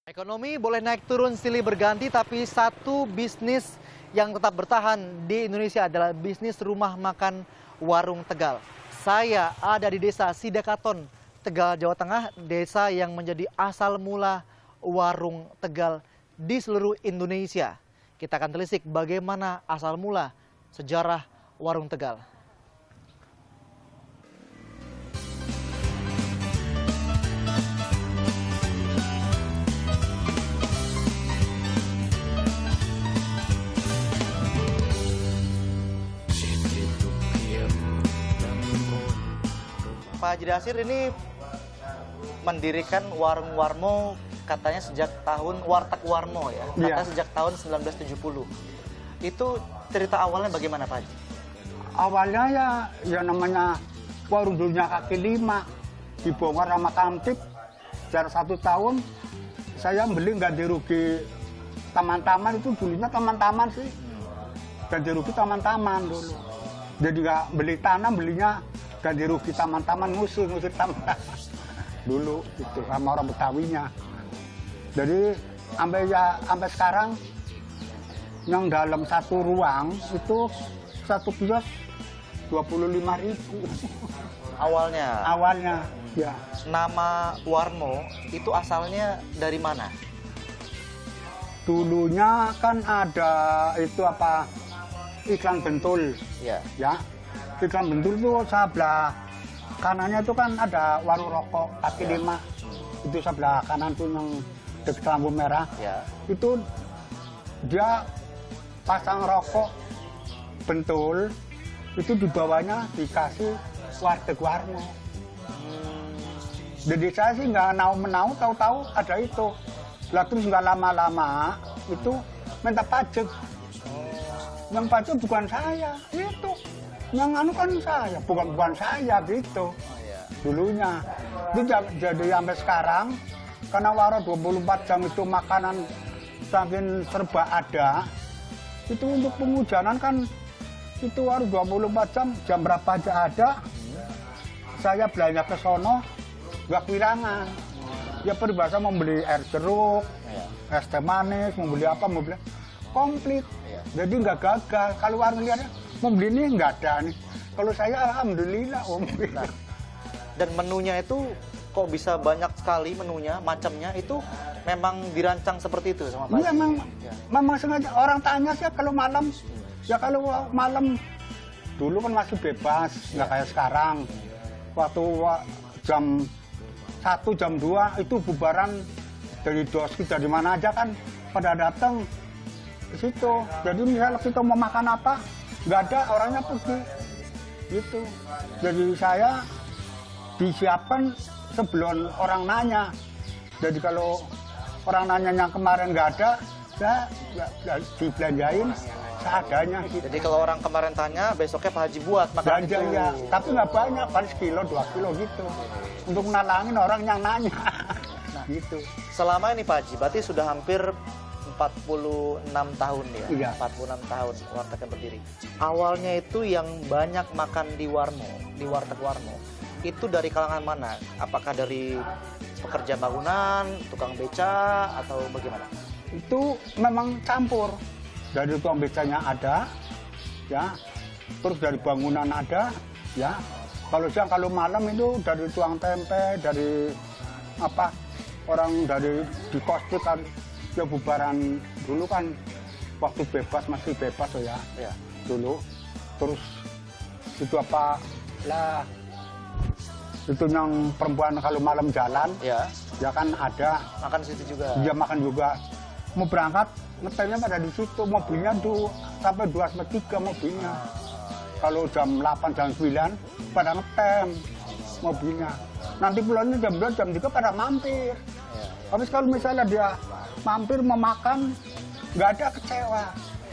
Ekonomi boleh naik turun silih berganti, tapi satu bisnis yang tetap bertahan di Indonesia adalah bisnis rumah makan warung Tegal. Saya ada di desa Sidakaton, Tegal, Jawa Tengah, desa yang menjadi asal mula warung Tegal di seluruh Indonesia. Kita akan telisik bagaimana asal mula sejarah warung Tegal. Pak Haji Dasir ini mendirikan warung Warmo katanya sejak tahun Warteg Warmo ya, katanya sejak tahun 1970. Itu cerita awalnya bagaimana Pak Haji? Awalnya ya namanya warung dulunya kaki lima dibongkar sama Kamtip. Sejarah 1 tahun saya beli ganti rugi taman-taman, itu dulunya taman-taman sih. Ganti rugi taman-taman dulu. Jadi nggak beli tanah, belinya ganti rugi taman-taman, ngusir taman dulu itu sama orang Betawinya. Jadi sampai sekarang yang dalam satu ruang itu satu kios 25.000 Awalnya ya. Nama Warmo itu asalnya dari mana? Dulunya kan ada itu apa, iklan bentul ya. Iklan bentul itu sebelah kanannya itu kan ada warung rokok kaki lima. Itu sebelah kanan tuh yang dekat lampu merah. Itu dia pasang rokok bentul, itu di bawahnya dikasih Warteg Warmo. Jadi saya sih nggak menau, tahu-tahu ada itu. Lah terus nggak lama-lama itu minta pajak. Yang pajak bukan saya, itu. Yang anu kan saya, bukan saya gitu. Dulunya. Itu jadi sampai sekarang, karena warung 24 jam itu makanan saking serba ada, itu untuk pengujanan kan, itu warung 24 jam berapa aja ada, saya belanja ke sono, nggak kehilangan. Ya peribahasa mau beli air jeruk, es teh manis, mau beli apa, mau beli komplit. Jadi nggak gagal. Kalau warung lihatnya, mau beli ini nggak ada nih. Kalau saya alhamdulillah om. Dan menunya itu kok bisa banyak sekali menunya, macamnya itu memang dirancang seperti itu sama Pak? Iya memang sengaja. Orang tanya sih kalau malam, ya kalau malam dulu kan masih bebas, nggak kayak sekarang. Waktu jam 1, jam 2 itu bubaran dari doski dari mana aja kan pada datang ke situ. Jadi misalnya kita mau makan apa, nggak ada, orangnya pergi. Gitu. Jadi saya disiapkan sebelum orang nanya. Jadi kalau orang nanya yang kemarin nggak ada, saya dibelanjain seadanya. Gitu. Jadi kalau orang kemarin tanya, besoknya Pak Haji buat makanan itu. Ya, tapi nggak banyak, paling sekilo, 2 kilo gitu. Untuk nalangin orang yang nanya. Nah, gitu. Selama ini Pak Haji, berarti sudah hampir 46 tahun ya? Iya. 46 tahun Warteg berdiri. Awalnya itu yang banyak makan di Warmo, di Warteg Warmo, itu dari kalangan mana? Apakah dari pekerja bangunan, tukang beca, atau bagaimana? Itu memang campur. Dari tukang becanya ada, ya. Terus dari bangunan ada, ya. Kalau siang, kalau malam itu dari tukang tempe, dari apa, orang dari di kostik kan, ya bubaran dulu kan, waktu bebas, masih bebas ya. Dulu. Terus itu apa, lah, itu yang perempuan kalau malam jalan, ya kan ada. Makan situ juga? Dia makan juga. Mau berangkat, ngetemnya pada di situ, mobilnya tuh sampai 2-3 mobilnya. Kalau jam 8, jam 9, pada ngetem mobilnya. Nanti pulangnya jam 2, jam 3 pada mampir. Habis kalau misalnya dia mampir mau makan, nggak ada, kecewa.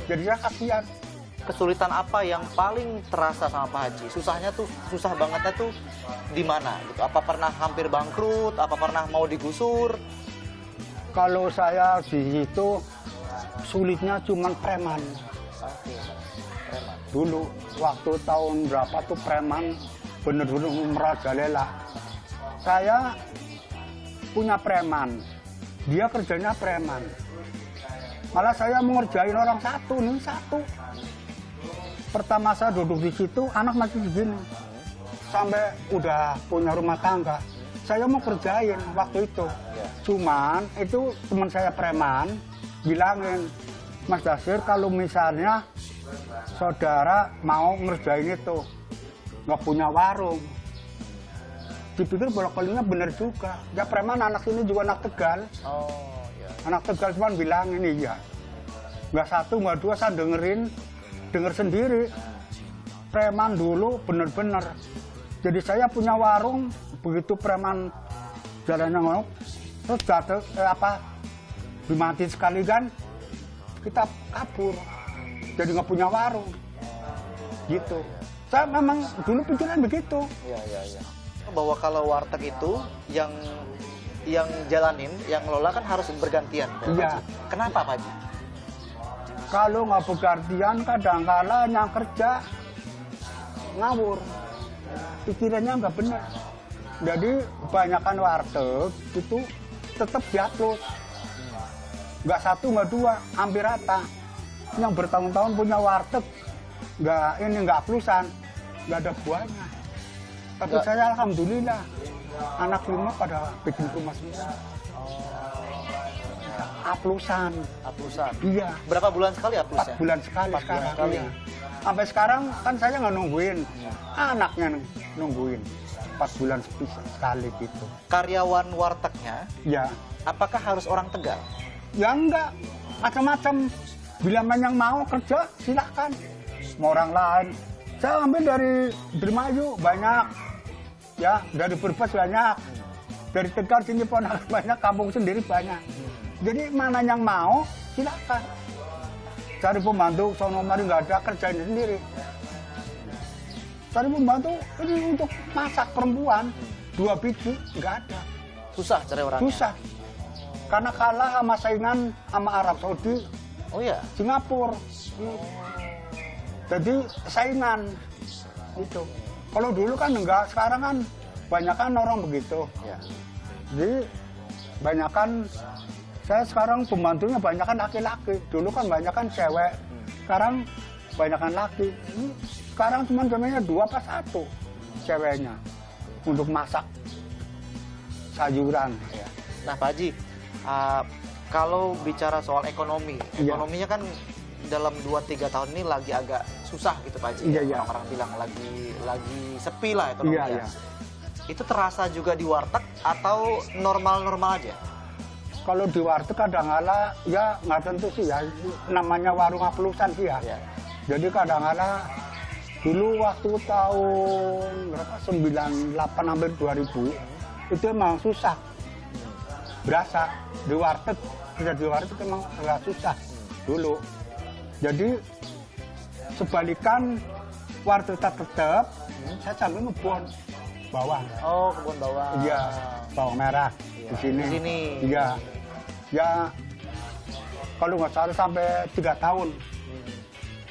Jadi saya kasihan. Kesulitan apa yang paling terasa sama Pak Haji? Susahnya tuh, susah bangetnya tuh di mana? Gitu. Apa pernah hampir bangkrut? Apa pernah mau digusur? Kalau saya di situ sulitnya cuman preman. Dulu waktu tahun berapa tuh preman bener-bener merajalela. Saya punya preman. dia kerjanya preman. Malah saya mengerjain orang satu. Pertama saya duduk di situ, anak masih segini. Sampai udah punya rumah tangga, saya mau kerjain waktu itu. Cuman itu teman saya preman bilangin, Mas Dasir kalau misalnya saudara mau ngerjain itu, nggak punya warung. Dipikir bolak-baliknya bener juga. Ya preman anak ini juga anak Tegal. Anak Tegal cuman bilang ini ya. Nggak satu, nggak dua, saya denger sendiri. Preman dulu bener-bener. Jadi saya punya warung, begitu preman jalannya ngomong, terus jatuh, dimati sekali kan, kita kabur. Jadi nggak punya warung. Gitu. Saya memang dulu pikiran begitu. Bahwa kalau warteg itu yang jalanin, yang ngelola kan harus bergantian. Iya. Kenapa Pak Haji? Kalau nggak bergantian, kadang-kala yang kerja ngawur. Pikirannya nggak benar. Jadi kebanyakan warteg itu tetap diaplus. Nggak satu, nggak dua, hampir rata. Yang bertahun-tahun punya warteg, nggak aplusan, nggak ada buahnya. Tapi saya alhamdulillah, anak 5 pada bikin rumah semua. Aplusan. Iya. Berapa bulan sekali aplusnya? 4 bulan sekali 4 bulan sekarang. sekali. Iya. Sampai sekarang kan saya nggak nungguin, anaknya nungguin 4 bulan sekali gitu. Karyawan wartegnya, Ya, apakah harus orang Tegal? ya enggak, macam-macam. Bila yang mau kerja silahkan. Mau orang lain. Saya ambil dari Dermayu banyak, ya dari Brebes banyak, dari Tegal sini Ponakan banyak, kampung sendiri banyak. Jadi mana yang mau silahkan. Cari pembantu, sono mari nggak ada, kerjain sendiri. Cari pembantu ini untuk masak perempuan 2 biji nggak ada. Susah cari orangnya? Susah. Karena kalah sama saingan sama Arab Saudi, Oh iya? Singapura. Jadi saingan itu. Kalau dulu kan enggak, sekarang kan banyak kan orang begitu. Ya. Jadi banyak kan, saya sekarang pembantunya banyak kan laki-laki. Dulu kan banyak kan cewek. Sekarang banyak kan laki. Sekarang cuma jamnya 2 apa 1 ceweknya untuk masak sayuran. Ya. Nah Pak Haji, kalau bicara soal ekonominya kan dalam 2-3 tahun ini lagi agak susah gitu Pak Haji. Iya. Orang-orang bilang lagi sepi lah ekonominya. Iya. Itu terasa juga di warteg atau normal-normal aja? Kalau di warteg kadang-kala ya nggak tentu sih ya, namanya warung aplusan sih ya. Ya. Jadi kadang-kala dulu waktu tahun berapa 98 hampir 2000 itu emang susah. Berasa di warteg, kerja di warteg emang agak susah dulu. Jadi sebalikan warteg tetap, saya sambil ngebon bawang. Oh, kebun bawang. Iya, bawang merah di sini. Di sini. Iya. Ya kalau nggak salah sampai 3 tahun.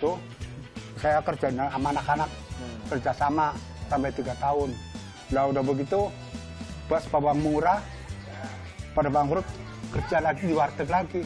Tuh saya kerjanya sama anak-anak kerjasama sampai 3 tahun. Lah udah begitu pas bawang murah pada bangkrut, kerja lagi di warteg lagi.